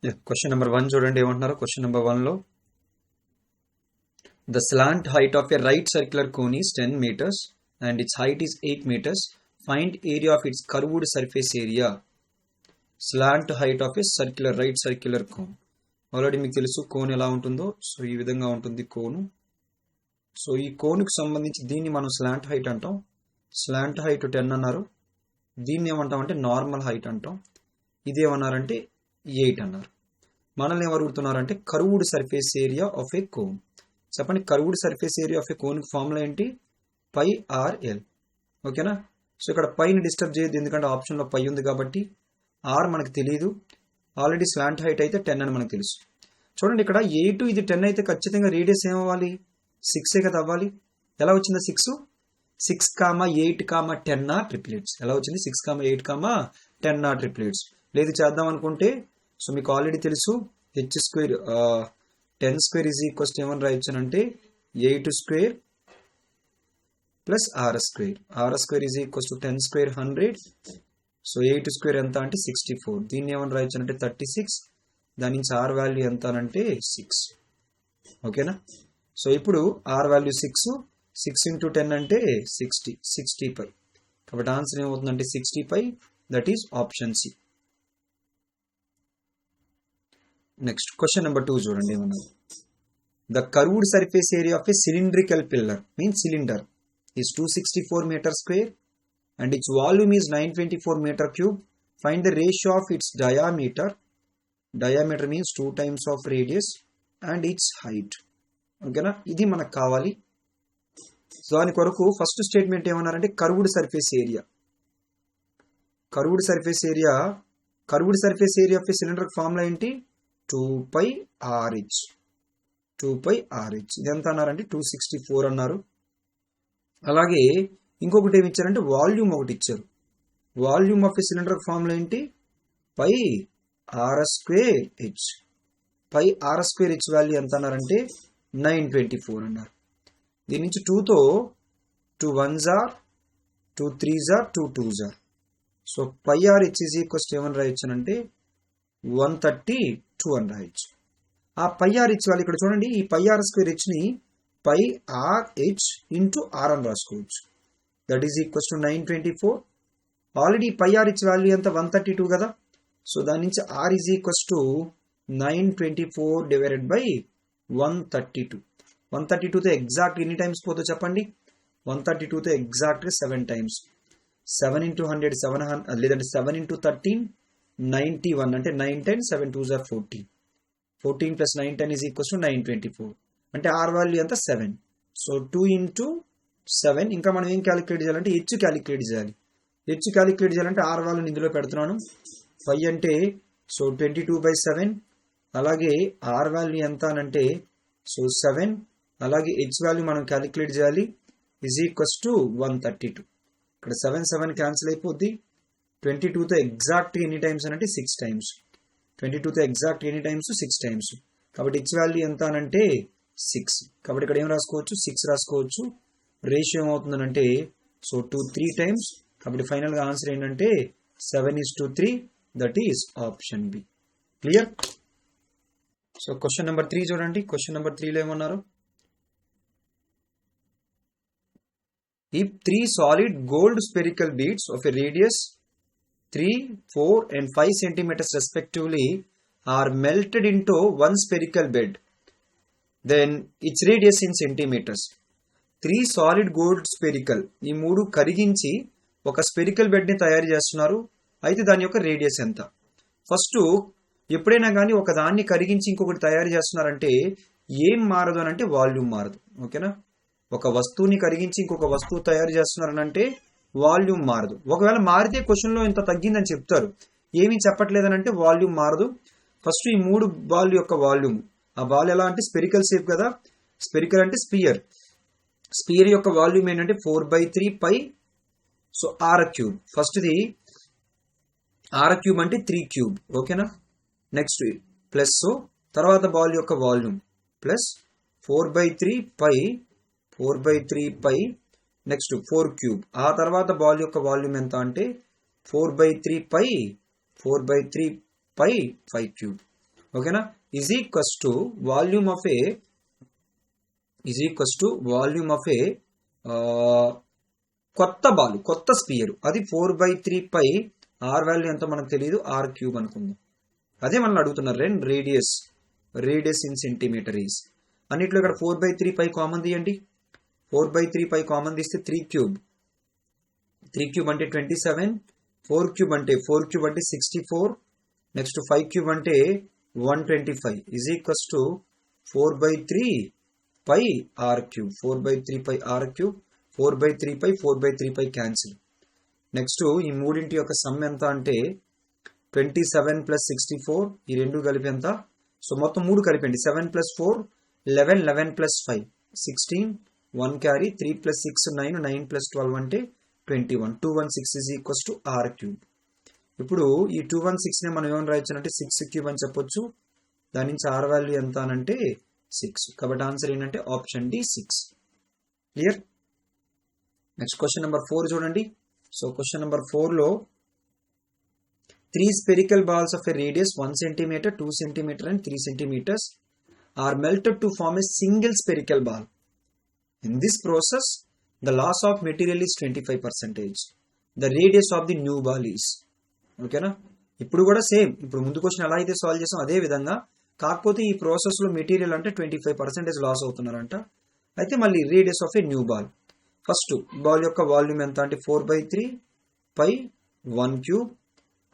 Question number 1 చూడండి ఏమంటున్నారు. Question number 1 లో the slant height of a right circular cone is 10 meters and its height is 8 meters. Find area of its curved surface area. Slant height of a right circular cone. Already మీకు తెలుసు cone ఎలా ఉంటుందో. So ఈ విధంగా ఉంటుంది కోను. So ఈ కోన్కి సంబంధించి దీన్ని మనం స్లాంట్ హైట్ అంటాం. స్లాంట్ హైట్ 10 అన్నారు. దీన్ని ఏమంటామంటే నార్మల్ హైట్ అంటాం. ఇదేమన్నారంటే 8 అన్నారు. మనల్ని ఏం అడుగుతున్నారంటే curved surface area of a cone. చెప్పండి, curved surface area of a cone formula ఏంటి? Pi r l. ఓకేనా? సో ఇక్కడ పైని డిస్టర్బ్ చేయొద్దు, ఎందుకంటే ఆప్షన్లో పై ఉంది కాబట్టి. ఆర్ మనకు తెలియదు. ఆల్రెడీ స్లాంట్ హైట్ అయితే 10 అని మనకు తెలుసు. చూడండి, ఇక్కడ 8 ఇది 10 అయితే ఖచ్చితంగా రేడియస్ ఏమవ్వాలి? 6 కదా అవ్వాలి. ఎలా వచ్చిందా 6? 6, 8, 10 ట్రిప్లెట్స్. ఎలా వచ్చింది? 6, 8, 10 ట్రిప్లెట్స్. లేదు చేద్దాం అనుకుంటే, సో మీకు ఆల్రెడీ తెలుసు H square 10 square is equals ఏమని రాయొచ్చు అంటే 8 square plus R square. R square is equals to 10 square 100. So 8 square ఎంత అంటే 64. దీన్ని ఏమని రాయొచ్చు అంటే 36. దాని నుంచి ఆర్ వాల్యూ ఎంత అంటే 6. ఓకేనా? సో ఇప్పుడు ఆర్ వాల్యూ 6 ఇంటూ 10 అంటే 60 పై. కాబట్టి ఆన్సర్ ఏమవుతుందంటే 60 pi. That is option C. Next question number 2 చూడండి ఏమన్నారు. The curved surface area of a cylindrical pillar means cylinder is 264 meter square and its volume is 924 meter cube. Find the ratio of its diameter. Diameter means 2 times of radius and its height. ఓకేనా? ఇది మనకు కావాలి. So దాని కొరకు first statement ఏమన్నారంటే curved surface area. Curved surface area of a cylinder formula ఏంటి? 2 RH. ఇది ఎంత అన్నారంటే 264 అన్నారు. అలాగే ఇంకొకటి ఏమి ఇచ్చారంటే వాల్యూమ్ ఒకటి ఇచ్చారు. Volume of a cylinder formula ఏంటి? Pi R square H. Pi R square H value ఎంత అన్నారంటే 924 అన్నారు. దీని నుంచి 2తో 2 1s are 2 3s are 2 2s are. So pi R H is equals ఏమని రాయొచ్చు అంటే 132 అని రాయొచ్చు. ఆ పై ఆర్ హెచ్ వాల్యూ ఇక్కడ చూడండి, ఈ పై ఆర్ స్క్వేర్ హెచ్ని pi R H into R అని రాసుకోవచ్చు. That is equals to 924. Already pi R H value ఎంత? 132 కదా. సో దాని నుంచి R is equals to 924 divided by 132. 132తో ఎగ్జాక్ట్ ఎన్ని టైమ్స్ పోతో చెప్పండి? 132తో ఎగ్జాక్ట్ 7 టైమ్స్. 7 ఇంటూ 100 700, లేదంటే 7 ఇంటూ 13 91. అంటే 9 10 7 2s are 14. 14 plus 9 10 is equals to 924. అంటే ఆర్ వాల్యూ ఎంత? 7. So 2 into 7. ఇంకా మనం ఏం క్యాలిక్యులేట్ చేయాలంటే హెచ్ క్యాలిక్యులేట్ చేయాలి. హెచ్ క్యాలిక్యులేట్ చేయాలంటే ఆర్ వాల్యూని ఇందులో పెడుతున్నాను. 5 అంటే సో 22/7. అలాగే ఆర్ వాల్యూ ఎంత అనంటే సో 7. అలాగే హెచ్ వాల్యూ మనం క్యాలిక్యులేట్ చేయాలి. Is equals to 132. ఇక్కడ 7 7 క్యాన్సిల్ అయిపోద్ది. 22తో ఎగ్జాక్ట్ ఎన్ని టైమ్స్ అంటే 6 టైమ్స్. 22తో ఎగ్జాక్ట్ ఎన్ని టైమ్స్? 6 టైమ్స్. కాబట్టి హెచ్ వాల్యూ ఎంత అనంటే 6. కాబట్టి ఇక్కడ ఏం రాసుకోవచ్చు? 6 రాసుకోవచ్చు. రేషియో ఏమవుతుందనంటే సో 2 3 టైమ్స్. కాబట్టి ఫైనల్గా ఆన్సర్ ఏంటంటే 7:3. That is option B. Clear? So question number 3 చూడండి. క్వశ్చన్ నెంబర్ 3లో ఏమన్నారు? If 3 solid gold spherical beads of a radius 3, 4 and 5 centimeters respectively are melted into one spherical bed, then its radius in centimeters. 3 solid gold spherical, ఈ 3 కరిగించి ఒక spherical bed ని తయారు చేస్తున్నారు. అయితే దాని యొక్క రేడియస్ ఎంత? ఫస్ట్ ఎప్పుడైనా కానీ ఒక దాన్ని కరిగించి ఇంకొకటి తయారు చేస్తున్నారంటే ఏం మారదు అని అంటే వాల్యూమ్ మారదు. ఓకేనా? ఒక వస్తువుని కరిగించి ఇంకొక వస్తువు తయారు చేస్తున్నారనంటే వాల్యూమ్ మారదు. ఒకవేళ మారితే క్వశ్చన్లో ఇంత తగ్గిందని చెప్తారు. ఏమీ చెప్పట్లేదనంటే వాల్యూమ్ మారదు. ఫస్ట్ ఈ 3 బాల్ యొక్క వాల్యూమ్, ఆ బాల్ ఎలా అంటే స్పెరికల్ షేప్ కదా. స్పెరికల్ అంటే స్పియర్. స్పియర్ యొక్క వాల్యూమ్ ఏంటంటే 4/3 పై. So R cube. ఫస్ట్ది ఆర్ క్యూబ్ అంటే 3 క్యూబ్. ఓకేనా? నెక్స్ట్ ప్లస్ తర్వాత బాల్ యొక్క volume plus 4/3 pi. 4/3 pi. Next 4 cube. ఆ తర్వాత బాల్ యొక్క వాల్యూమ్ ఎంత అంటే 4/3 పై 5 క్యూబ్. ఓకేనా, is equals to volume of a కొత్త బాల్, కొత్త స్పియర్, అది 4/3 పై ఆర్ వాల్యూ ఎంత మనకు తెలియదు, ఆర్ క్యూబ్ అనుకుందాం. అదే మనల్ని అడుగుతున్నారు రేడియస్ ఇన్ సెంటీమీటర్ ఈజ్. అన్నిట్లో ఇక్కడ 4/3 పై కామన్ తీయండి. 4/3 పై కామన్ తీస్తే 3 క్యూబ్ అంటే 27, 4 క్యూబ్ అంటే 64, నెక్స్ట్ 5 క్యూబ్ అంటే 125 is equals to 4/3 pi R cube. 4/3 pi R cube, 4/3 pi cancel. Next ఈ మూడింటి యొక్క సమ్ ఎంత అంటే 27 + 64, ఈ రెండు కలిపి ఎంత, సో మొత్తం 3 కలిపండి. 7 + 4 11, 11 + 5 16, 1 క్యారీ, 3 + 6 9, 9 + 12 అంటే 21. 216 is equals to R cube. ఇప్పుడు ఈ 216 ని మనం ఏమని రాయొచ్చు అంటే 6 క్యూబ్ అని చెప్పొచ్చు. దాని నుంచి ఆర్ వాల్యూ ఎంత అనంటే 6. కాబట్టి ఆన్సర్ ఏంటంటే option D 6. Clear. Next question number 4 చూడండి. సో క్వశ్చన్ నెంబర్ 4 లో 3 spherical balls of a radius 1 cm, 2 cm and 3 cm are melted to form a single spherical ball. In this process, the loss of material is 25%. The radius of the new ball is. ఓకేనా, ఇప్పుడు కూడా same, ఇప్పుడు ముందు question ఎలా అయితే solve చేసాం అదే విధంగా, కాకపోతే ఈ ప్రాసెస్ లో మెటీరియల్ అంటే 25% లాస్ అవుతున్నారంట. అయితే మళ్ళీ radius of a new ball. First ball యొక్క వాల్యూమ్ ఎంత అంటే 4/3 పై 1 క్యూబ్.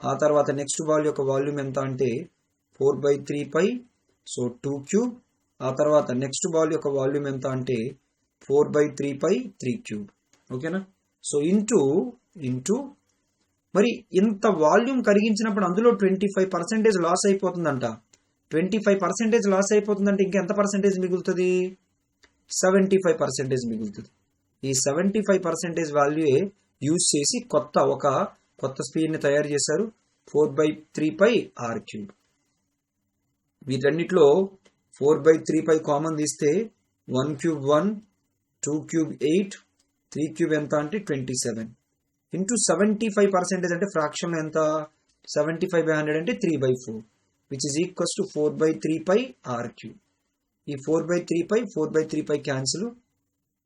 ఆ తర్వాత నెక్స్ట్ బాల్ యొక్క వాల్యూమ్ ఎంత అంటే 4/3 పై 2 క్యూబ్. ఆ తర్వాత నెక్స్ట్ బాల్ యొక్క వాల్యూమ్ ఎంత అంటే 4/3 పై 3 క్యూబ్. ఓకేనా, సో ఇంటూ మరి ఇంత వాల్యూమ్ కరిగించినప్పుడు అందులో 25% లాస్ అయిపోతుందంట. 25% లాస్ అయిపోతుందంటే ఇంకెంత పర్సెంటేజ్ మిగులుతుంది, 75% మిగులుతుంది. ఈ 75% వాల్యూ యూజ్ చేసి కొత్త స్పీడ్ ని తయారు చేశారు, 4/3 పై ఆర్ క్యూబ్. వీటన్నిటిలో 4/3 పై కామన్ తీస్తే 1 క్యూబ్ 1, 2 క్యూబ్ 8, 3 క్యూబ్ ఎంత అంటే 27 ఇంటూ 75% అంటే ఫ్రాక్షన్ ఎంత, 75/100 అంటే 3/4 which is equals to 4/3 pi R cube. ఈ 4/3 pi cancel,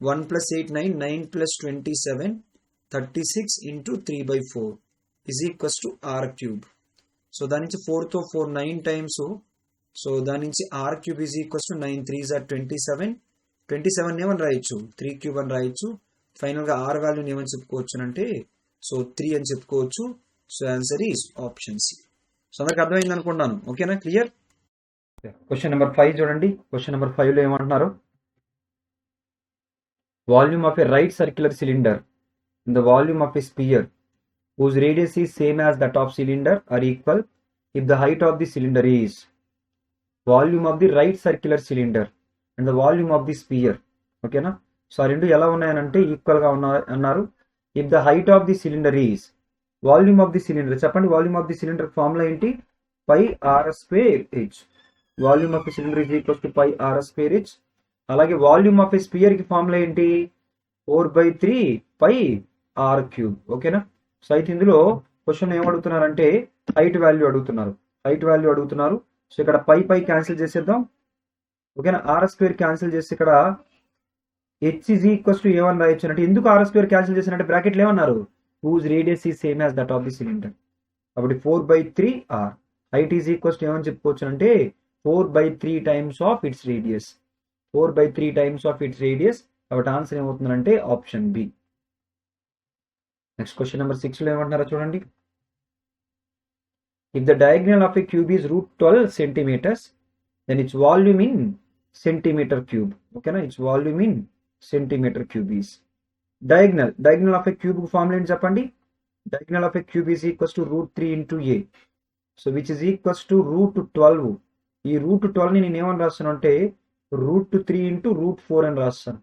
1 + 8 9, 9 + 27 36 into 3/4 is equals to r cube. So దాని నుంచి 4 తో 4 9 టైమ్స్, సో దాని నుంచి r cube is equals to 9 3s are 27 ఏమని రాయొచ్చు, 3 క్యూబ్ అని రాయొచ్చు. ఫైనల్ గా r వాల్యూని ఏమని చెప్పుకోవచ్చు అంటే 3 అని చెప్పుకోవచ్చు. So answer is option C. So అందరికి అర్థమైంది అనుకుంటాను. ఓకేనా, క్లియర్. క్వశ్చన్ నెంబర్ 5 చూడండి. క్వశ్చన్ నెంబర్ 5 లో ఏమంటున్నారు, volume of A right circular cylinder in the volume of a sphere whose radius is same as that of cylinder are equal if the height of the cylinder is volume of the right circular cylinder and the volume of the sphere. ఓకేనా, so ఆ రెండు ఎలా ఉన్నాయనంటే equal గా అన్నారు. If the height of the cylinder is volume of the cylinder. చెప్పండి, volume of the cylinder formula ఏంటి, pi R square H. Volume of the cylinder is equals to pi R square H. అలాగే volume of a sphere కి formula ఏంటి, 4/3 pi R cube. ఓకేనా, so అయితే ఇందులో question ఏం అడుగుతున్నారంటే హైట్ వాల్యూ అడుగుతున్నారు. సో ఇక్కడ పై క్యాన్సిల్ చేసేద్దాం. ఓకేనా, ఆర్ స్క్వేర్ క్యాన్సిల్ చేసి ఇక్కడ హెచ్ ఈజ్ ఈక్వల్స్ టు ఏమని రాయొచ్చు అంటే, ఎందుకు ఆర్ స్క్వేర్ క్యాన్సిల్ చేసినట్టే బ్రాకెట్లు ఏమన్నారు, whose radius is same as that of the cylinder. కాబట్టి 4/3 R. Height is equals to ఏమని చెప్పుకోవచ్చు అంటే 4/3 times of its radius. 4/3 times of its radius. కాబట్టి ఆన్సర్ ఏమవుతుందంటే option B. Next question number 6 లో ఏమంటున్నారో చూడండి. If the diagonal of a cube is √12 centimeters then its volume in centimeter cube. ఓకేనా, its volume in centimeter cube is diagonal of a cube formula ఏంటి చెప్పండి. Diagonal of a cube is equals to √3 into A. So which is equals to √12. ఈ √12 ని నేను ఏమని రాస్తాను అంటే √3 into √4 అని రాస్తాను.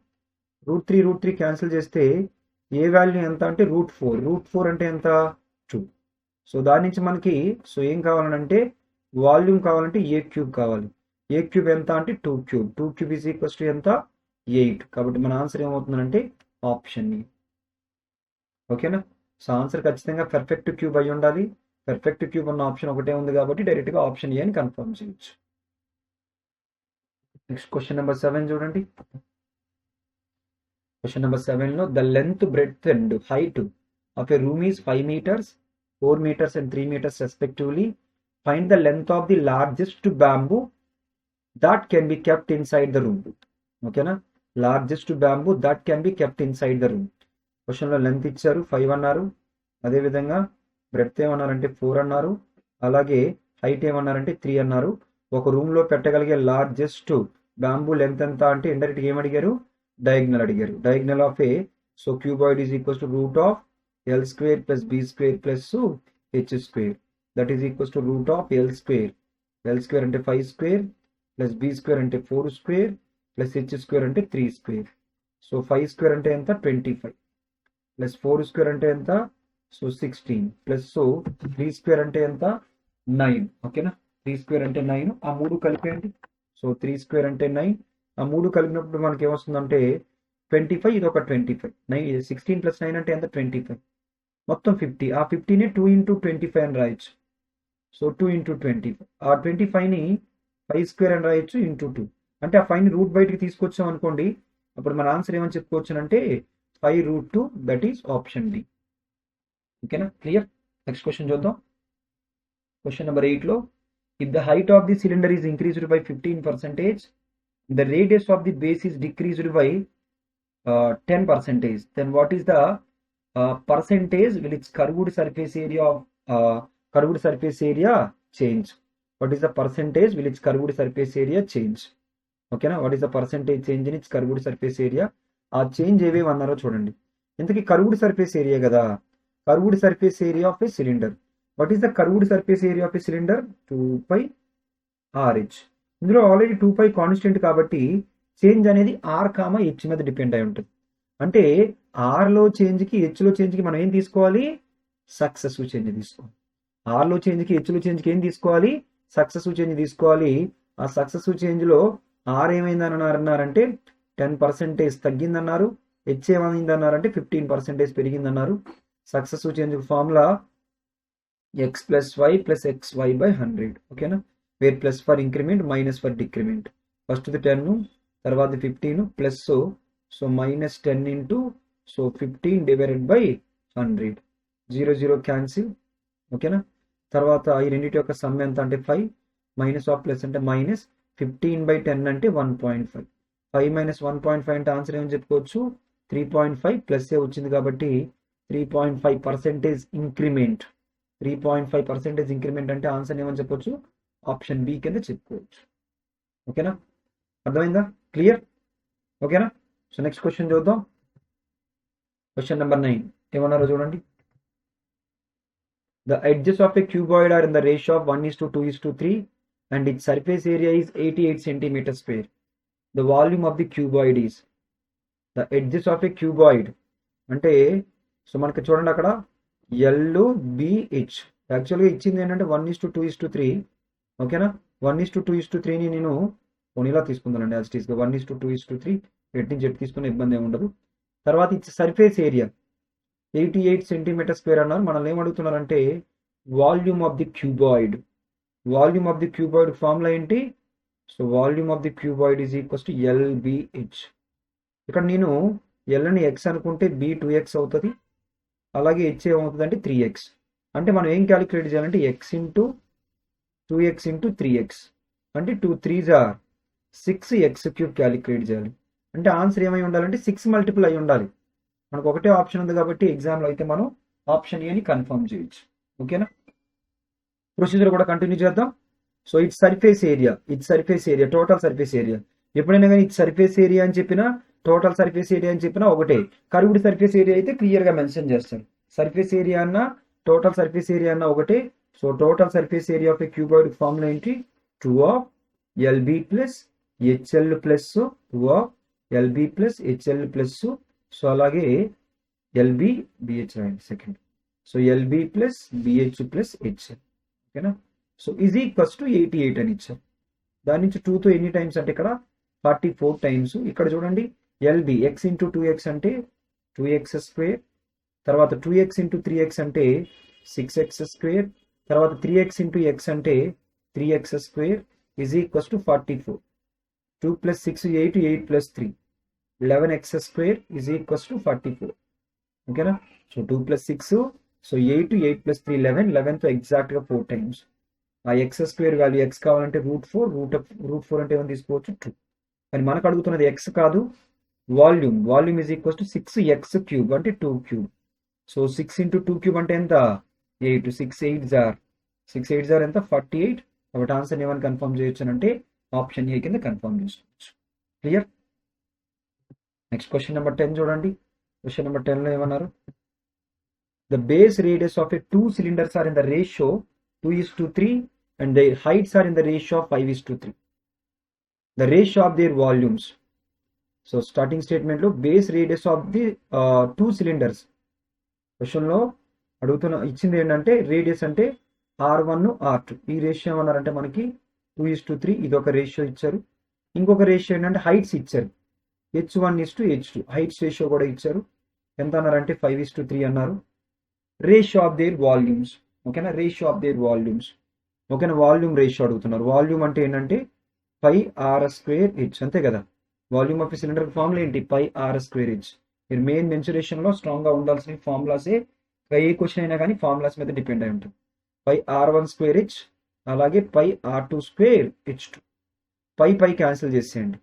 √3 క్యాన్సిల్ చేస్తే ఏ వాల్యూ ఎంత అంటే √4 అంటే ఎంత 2. సో దాని నుంచి మనకి సో ఏం కావాలంటే వాల్యూమ్ కావాలంటే ఏ క్యూబ్ కావాలి. ఏ క్యూబ్ ఎంత అంటే 2 cube. 2 cube is equals to ఎంత 8. కాబట్టి మన ఆన్సర్ ఏమవుతుందంటే ఆప్షన్ ఏ. ఓకేనా, సో ఆన్సర్ ఖచ్చితంగా పర్ఫెక్ట్ క్యూబ్ అయి ఉండాలి. పర్ఫెక్ట్ క్యూబ్ ఉన్న ఆప్షన్ ఒకటే ఉంది కాబట్టి డైరెక్ట్గా ఆప్షన్ ఏ అని కన్ఫర్మ్ చేయొచ్చు. నెక్స్ట్ క్వశ్చన్ నెంబర్ 7 చూడండి. క్వశ్చన్ నెంబర్ 7లో the length breadth and height of a room is 5 meters, 4 meters and 3 meters respectively. Find the length of the largest bamboo that can be kept inside the room. ఓకేనా, largest bamboo that can be kept inside the room. క్వశ్చన్లో length ఇచ్చారు 5 అన్నారు, అదేవిధంగా breadth ఏమన్నారంటే 4 అన్నారు, అలాగే height ఏమన్నారంటే 3 అన్నారు. ఒక రూమ్లో పెట్టగలిగే లార్జెస్ట్ బ్యాంబూ లెంత్ ఎంత అంటే ఇండైరెక్ట్ ఏమడిగారు, డయాగ్నల్ అడిగారు. Diagonal of a so cuboid is equals to root of L square plus B square plus H square that is equals to root of L square. L square అంటే 5 square plus B square అంటే 4 square plus H square అంటే 3 square. So 5 square అంటే ఎంత 25 plus 4 square అంటే ఎంత so 16 plus 3 square అంటే ఎంత 9. ఓకేనా, 3 స్క్వేర్ అంటే 9. ఆ 3 కలిపేయండి. సో 3 స్క్వేర్ అంటే 9. ఆ 3 కలిపినప్పుడు మనకి ఏమొస్తుందంటే 25, ఇది ఒక 25. 16 ప్లస్ 9 అంటే ఎంత 25, మొత్తం 50. ఆ 50ని 2 into 25 అని రాయొచ్చు. So 2 into 25. ఆ 25ని 5 స్క్వేర్ అని రాయొచ్చు ఇంటూ 2. అంటే ఆ 5ని రూట్ బయటికి తీసుకొచ్చాం అనుకోండి, అప్పుడు మన ఆన్సర్ ఏమని చెప్పుకోవచ్చునంటే 5√2, దట్ ఈస్ ఆప్షన్ డి. ఓకేనా, క్లియర్. నెక్స్ట్ క్వశ్చన్ చూద్దాం. క్వశ్చన్ నెంబర్ 8లో if the height of the cylinder is increased by 15%, the radius of the base is decreased by 10%, then what is the percentage will its curved surface area change? What is the percentage will its curved surface area change? ఓకేనా, what is the percentage change in it's curved surface area. ఆ change ఏవేవి అన్నారో చూడండి. ఇంతకీ curved surface area కదా, curved surface area of a cylinder. What is the curved surface area of a cylinder 2πRh. ఇందులో already 2π constant కాబట్టి change అనేది are comma H మీద డిపెండ్ అయి ఉంటుంది. అంటే ఆర్లో చేంజ్కి హెచ్లో చేంజ్కి మనం ఏం తీసుకోవాలి, సక్సెసివ్ చేంజ్ తీసుకోవాలి. ఆర్లో చేంజ్కి హెచ్లో చేంజ్కి ఏం తీసుకోవాలి, సక్సెసివ్ చేంజ్ తీసుకోవాలి. ఆ సక్సెసివ్ చేంజ్లో ఆర్ ఏమైందని అన్నారంటే 10% తగ్గిందన్నారు, హెచ్ ఏమైందన్నారంటే 15% పెరిగిందన్నారు. Successive change formula x + y + xy/100. ఓకేనా, where plus for increment minus for decrement. First 10, తర్వాత 15 plus so -10 into 15 divided by 100. 0 0 cancel. ఓకేనా, తర్వాత ఈ రెండింటి యొక్క సమ్ ఎంత అంటే 5 మైనస్ ఆఫ్ ప్లస్ అంటే మైనస్ 15/10 అంటే 1.5. 5 - 1.5 అంటే ఆన్సర్ ఏమని చెప్పుకోవచ్చు 3.5 ప్లస్ ఏ వచ్చింది కాబట్టి 3.5% ఇంక్రిమెంట్. 3.5% ఇంక్రిమెంట్ అంటే ఆన్సర్ ఏమని చెప్పొచ్చు ఆప్షన్ బి కింద చెప్పుకోవచ్చు. ఓకేనా, అర్థమైందా, క్లియర్. ఓకేనా, సో నెక్స్ట్ క్వశ్చన్ చూద్దాం. క్వశ్చన్ నెంబర్ 9 ఏమన్నారో చూడండి. The edges of a cuboid are in the ratio of 1:2:3 and its surface area is 88 centimeters square. The volume of the cuboid is. The edges of a cuboid అంటే so మనకి చూడండి అక్కడ LBH యాక్చువల్గా ఇచ్చింది ఏంటంటే 1:2:3. ఓకేనా, 1:2:3ని నేను ఇలా తీసుకుందానండి యాజ్ ఇట్ ఈస్గా 1:2:3 ఎట్టి చెప్పి తీసుకునే ఇబ్బంది ఏమి ఉండదు. తర్వాత its surface area 88 centimeters square అన్నారు. మనల్ని ఏం అడుగుతున్నారంటే volume of the cuboid. Volume of the cuboid formula ఏంటి, so volume of the cuboid is equals to LBH. ఇక్కడ నేను ఎల్ని ఎక్స్ అనుకుంటే బి 2x అవుతుంది, అలాగే హెచ్ ఏమవుతుంది అంటే 3x. అంటే మనం ఏం క్యాలిక్యులేట్ చేయాలంటే x into 2x into 3x అంటే 2 3s are 6x³ క్యాలిక్యులేట్ చేయాలి. అంటే ఆన్సర్ ఏమై ఉండాలంటే 6 మల్టిపుల్ అయి ఉండాలి. మనకు ఒకటే ఆప్షన్ ఉంది కాబట్టి ఎగ్జామ్లో అయితే మనం ఆప్షన్ ఏని కన్ఫర్మ్ చేయొచ్చు. ఓకేనా, ప్రొసీజర్ కూడా కంటిన్యూ చేద్దాం. So it's surface area, total surface area. ఎప్పుడైనా కానీ ఇట్స్ సర్ఫేస్ ఏరియా అని చెప్పినా టోటల్ సర్ఫేస్ ఏరియా అని చెప్పినా ఒకటే. కర్వ్డ్ సర్ఫేస్ ఏరియా అయితే క్లియర్గా మెన్షన్ చేస్తారు. సర్ఫేస్ ఏరియా అన్న టోటల్ సర్ఫేస్ ఏరియా అన్న ఒకటే. So total surface area of A cuboid formula ఏంటి 2 of LB plus HL plus 2 of LB plus HL plus so అలాగే LB BH రాయండి second. So LB plus BH plus HL. ఓకేనా, so is equals to 88 అని ఇచ్చారు. దాని నుంచి 2తో ఎన్ని టైమ్స్ అంటే ఇక్కడ 44 టైమ్స్. ఇక్కడ చూడండి LB x ఇంటూ 2x అంటే 2x స్క్వేర్, తర్వాత 2x ఇంటూ 3x అంటే 6x స్క్వేర్, తర్వాత 3x ఇంటూ x అంటే 3x square is equals to 44. 2 plus 6 8, 8 plus 3 11x square is equals to 44. ఓకేనా? సో 2 ప్లస్ 6, సో 8, 8 ప్లస్ 3 11, 11తో ఎగ్జాక్ట్గా 4 times. ఆ X square value X కావాలంటే √4, √4 అంటే ఏమైనా తీసుకోవచ్చు 2. కానీ మనకు అడుగుతున్నది ఎక్స్ కాదు, volume is equals to 6x cube అంటే 2 క్యూబ్. సో 6 ఇంటూ 2 క్యూబ్ అంటే ఎంత? 8. 6 8 జార్ ఎంత? 48. కాబట్టి ఆన్సర్ ఏమని కన్ఫర్మ్ చేయొచ్చు అంటే ఆప్షన్ ఏ కింద కన్ఫర్మ్ చేసుకోవచ్చు. క్లియర్? నెక్స్ట్ క్వశ్చన్ నెంబర్ 10 చూడండి. క్వశ్చన్ నెంబర్ 10లో ఏమన్నారు? The base radius of a 2 cylinders are in the ratio 2:3 and their heights are in the ratio of 5:3. The ratio of their volumes. So starting statement లో base radius of the 2 cylinders. Question లో ఇచ్చింది ఏంటంటే radius అంటే R1 R2. ఈ ratio ఏమన్నారంటే మనకి 2:3. ఇది ఒక రేషియో ఇచ్చారు. ఇంకొక రేషియో ఏంటంటే హైట్స్ ఇచ్చారు. H1:H2 హైట్స్ రేషియో కూడా ఇచ్చారు. ఎంత అన్నారంటే 5:3 అన్నారు. Ratio of their volumes. ఓకేనా? Ratio of their volumes. ఓకేనా? వాల్యూమ్ రేషియో అడుగుతున్నారు. వాల్యూమ్ అంటే ఏంటంటే πr²h. అంతే కదా? వాల్యూమ్ ఆఫ్ సిలిండర్ ఫార్ములా ఏంటి? πr²h. మీరు మెయిన్ మెన్సురేషన్లో స్ట్రాంగ్గా ఉండాల్సిన ఫార్ములాసే. ఏ క్వశ్చన్ అయినా కానీ ఫార్ములాస్ మీద డిపెండ్ అయి ఉంటుంది. πr1²h అలాగే πr2²h2. పై క్యాన్సిల్ చేసేయండి.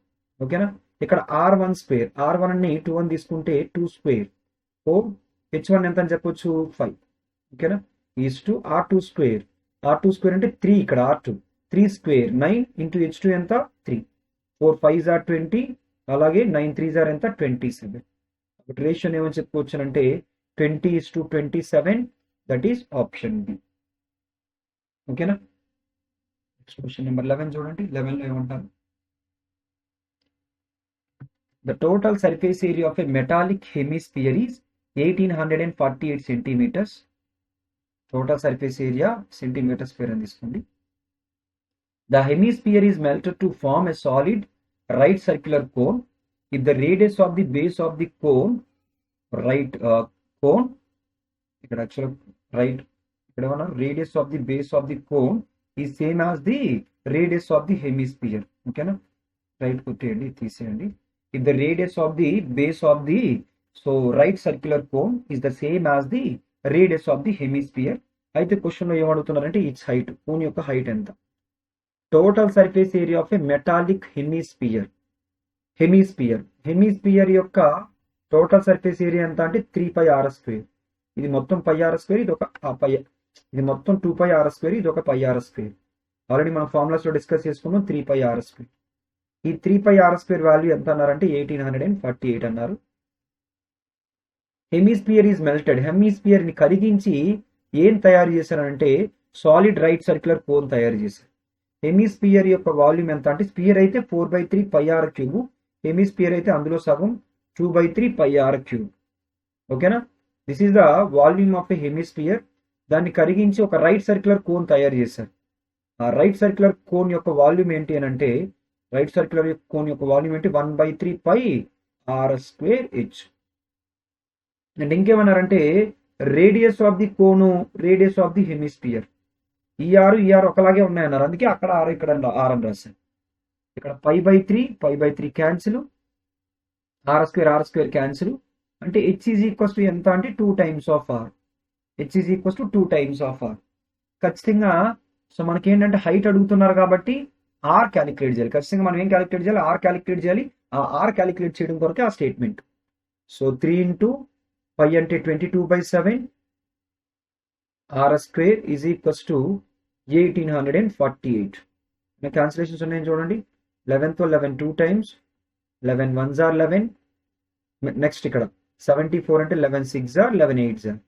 ఓకేనా? ఇక్కడ R1² ని 2 అని తీసుకుంటే 2². H1 ఎంత అని చెప్పొచ్చు? 5. ఓకేనా? ఈజ్ టు R2² అంటే 3. ఇక్కడ R2 3² 9 ఇంటూ H2 ఎంత? 3. 4 5s are 20 అలాగే 9 3s are ఎంత? 27. రేషియో ఏమని చెప్పుకోవచ్చు అంటే 20:27. That is option B. ఓకేనా? నెక్స్ట్ క్వశ్చన్ నెంబర్ 11 చూడండి. 11లో ఏమంటారు? The total surface area of a metallic hemisphere is 1848 centimeters. Total surface area centimeter square అని తీసుకోండి. The hemisphere is melted to form a solid right circular cone if the radius of the base of the cone ఇక్కడ actual right ఇక్కడ ఏమన్నా radius of the base of the cone is same as the radius of the hemisphere. ఓకేనా? Right కొట్టేయండి, తీసేయండి. If the radius of the base of the right circular cone is the same as the radius of the hemisphere. అయితే question లో ఏమడుగుతున్నారంటే it's height, cone యొక్క height ఎంత? Total surface area of a metallic hemisphere యొక్క total surface area ఎంత అంటే 3πr². ఇది మొత్తం πr², ఇది ఒక ఇది మొత్తం 2πr², ఇది ఒక πr². ఆల్రెడీ మనం ఫార్ములాస్ లో డిస్కస్ చేసుకున్నాం 3πr². ఈ 3πr² వాల్యూ ఎంత అన్నారంటే 1848 అన్నారు. Hemisphere is melted. హెమిస్పియర్ ని కరిగించి ఏం తయారు చేశారంటే సాలిడ్ రైట్ సర్క్యులర్ కోన్ తయారు చేశారు. హెమిస్పియర్ యొక్క వాల్యూమ్ ఎంత అంటే స్పియర్ అయితే 4/3πr³. హెమిస్పియర్ అయితే అందులో సగం 2/3πr³. ఓకేనా? This is the volume of a hemisphere. దాన్ని కరిగించి ఒక రైట్ సర్క్యులర్ కోన్ తయారు చేశారు. ఆ రైట్ సర్క్యులర్ కోన్ యొక్క వాల్యూమ్ ఏంటి అని అంటే 1/3πr²h. అండ్ ఇంకేమన్నారంటే radius of the cone, radius of the hemisphere. ఈఆర్ ఒకలాగే ఉన్నాయన్నారు. అందుకే అక్కడ ఆర్, ఇక్కడ ఆర్ అని రాశారు. ఇక్కడ π/3 క్యాన్సిల్, r² క్యాన్సిల్. అంటే h ఈజ్ ఈక్వల్స్ టు ఎంత అంటే 2 times of r. h is equals to 2 times of r. ఖచ్చితంగా సో మనకి ఏంటంటే హైట్ అడుగుతున్నారు కాబట్టి ఆర్ క్యాలిక్యులేట్ చేయాలి. ఖచ్చితంగా మనం ఏం క్యాలిక్యులేట్ చేయాలి? ఆర్ క్యాలిక్యులేట్ చేయాలి. ఆ ఆర్ క్యాలిక్యులేట్ చేయడం కొరకే ఆ స్టేట్మెంట్. సో 3 into π అంటే 22/7 r² is equals to 1848. Cancellations ఉన్నాయని చూడండి. 11తో 11 2 times, 11 1s are 11. నెక్స్ట్ ఇక్కడ 74 అంటే 11 6s are 11 8s are.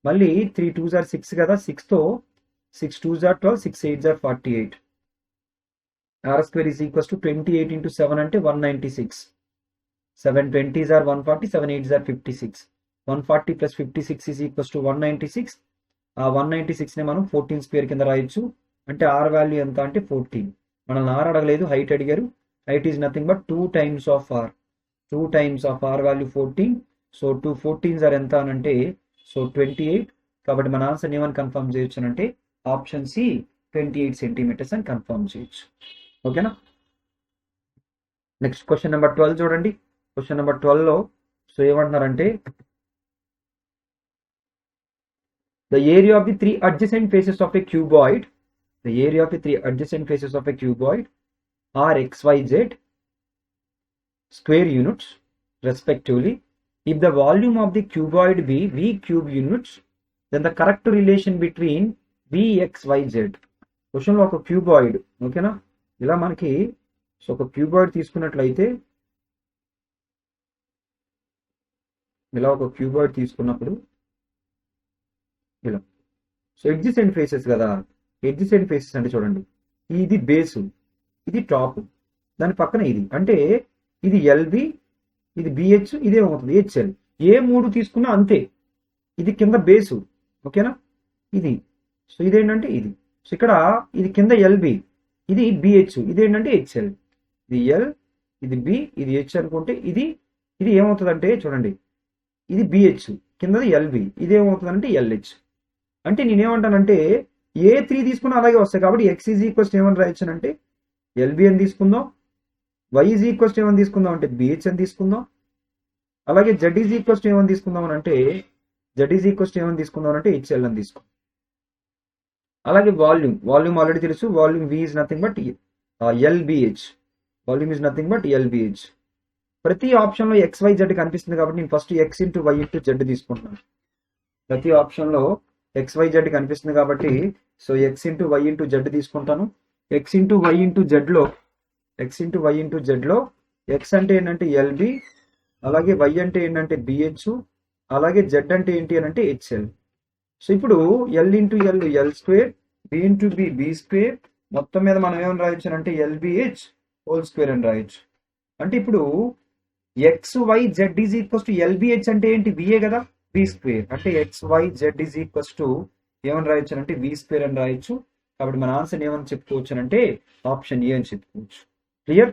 మళ్ళీ 3 2s are 6 కదా, 6తో 6 2s are 12, 6 8s are 48. r² is equals to 28 into 7 అంటే 196. 7 20s are 140, 7 8s are 56. 140 plus 56 is equals to 196. ఆ 196 ని మనం 14² కింద రాయొచ్చు. అంటే ఆర్ వాల్యూ ఎంత అంటే 14. మనల్ని ఆర్ అడగలేదు, హైట్ అడిగారు. Height is nothing but 2 times of r. 2 times of r value 14. So 2 14s are ఎంత అని అంటే 28. కాబట్టి మన ఆన్సర్ ఏమని కన్ఫర్మ్ చేయొచ్చు అంటే ఆప్షన్ సి 28 సెంటీమీటర్స్ అని కన్ఫర్మ్ చేయొచ్చు. ఓకేనా. నెక్స్ట్ క్వశ్చన్ నెంబర్ 12 చూడండి. క్వశ్చన్ నెంబర్ 12లో సో ఏమంటున్నారంటే the area of the three adjacent faces of a cuboid are xyz square units respectively. If the volume of the cuboid be v cube units, then the correct relation between v x y z. Question లో ఒక cuboid, ఓకేనా, ఇలా మనకి so ఒక cuboid తీసుకున్నట్లయితే ఇలా ఒక cuboid తీసుకున్నప్పుడు ఇలా సో ఎడ్జసెంట్ ఫేసెస్ కదా. ఎడ్జసెంట్ ఫేసెస్ అంటే చూడండి, ఇది బేసు, ఇది టాప్, దాని పక్కన ఇది అంటే ఇది ఎల్బి, ఇది బిహెచ్, ఇదేమవుతుంది హెచ్ఎల్. ఏ మూడు తీసుకున్నా అంతే. ఇది కింద బేసు, ఓకేనా, ఇది సో ఇదేంటంటే ఇది సో ఇక్కడ ఇది కింద ఎల్బి, ఇది బిహెచ్, ఇదేంటంటే హెచ్ఎల్. ఇది ఎల్, ఇది బి, ఇది హెచ్ అనుకుంటే ఇది ఇది ఏమవుతుందంటే చూడండి, ఇది బిహెచ్, కిందది ఎల్బి, ఇదేమవుతుందంటే ఎల్హెచ్. అంటే నేనేమంటానంటే ఏ3 తీసుకున్నా అలాగే వస్తాయి. కాబట్టి ఎక్స్ ఈజ్ ఈక్వల్స్ ఏమని రాయొచ్చానంటే ఎల్బి అని తీసుకుందాం, వై ఈజ్ ఈక్వల్స్ ఏమని తీసుకుందాం అంటే బిహెచ్ అని తీసుకుందాం, అలాగే జెడ్ ఈజ్ ఈక్వల్స్ ఏమని తీసుకుందాం అంటే హెచ్ఎల్ అని తీసుకుందాం. అలాగే వాల్యూమ్ ఆల్రెడీ తెలుసు, volume V is nothing but LBH, ప్రతి ఆప్షన్లో ఎక్స్ వై జెడ్ కనిపిస్తుంది కాబట్టి నేను first X into why into Z తీసుకుంటున్నాను. ప్రతి ఆప్షన్లో ఎక్స్ వై జెడ్ కనిపిస్తుంది కాబట్టి so X into why into జెడ్ తీసుకుంటాను. ఎక్స్ ఇంటూ వై ఇంటూ జెడ్లో ఎక్స్ అంటే ఏంటంటే ఎల్బి, అలాగే వై అంటే ఏంటంటే బిహెచ్, అలాగే జెడ్ అంటే ఏంటి అని అంటే హెచ్ఎల్. సో ఇప్పుడు L into L square, B into B square, మొత్తం మీద మనం ఏమని రాయొచ్చు అంటే ఎల్బిహెచ్ హోల్ స్క్వేర్ అని రాయొచ్చు. అంటే ఇప్పుడు X Y Z is equals to LBH అంటే ఏంటి, విఏ కదా, వి స్క్వేర్. అంటే X Y Z is equals to ఏమని రాయొచ్చు అంటే వి స్క్వేర్ అని రాయొచ్చు. కాబట్టి మన ఆన్సర్ ఏమని చెప్పుకోవచ్చు అంటే ఆప్షన్ ఏ అని చెప్పుకోవచ్చు. క్లియర్.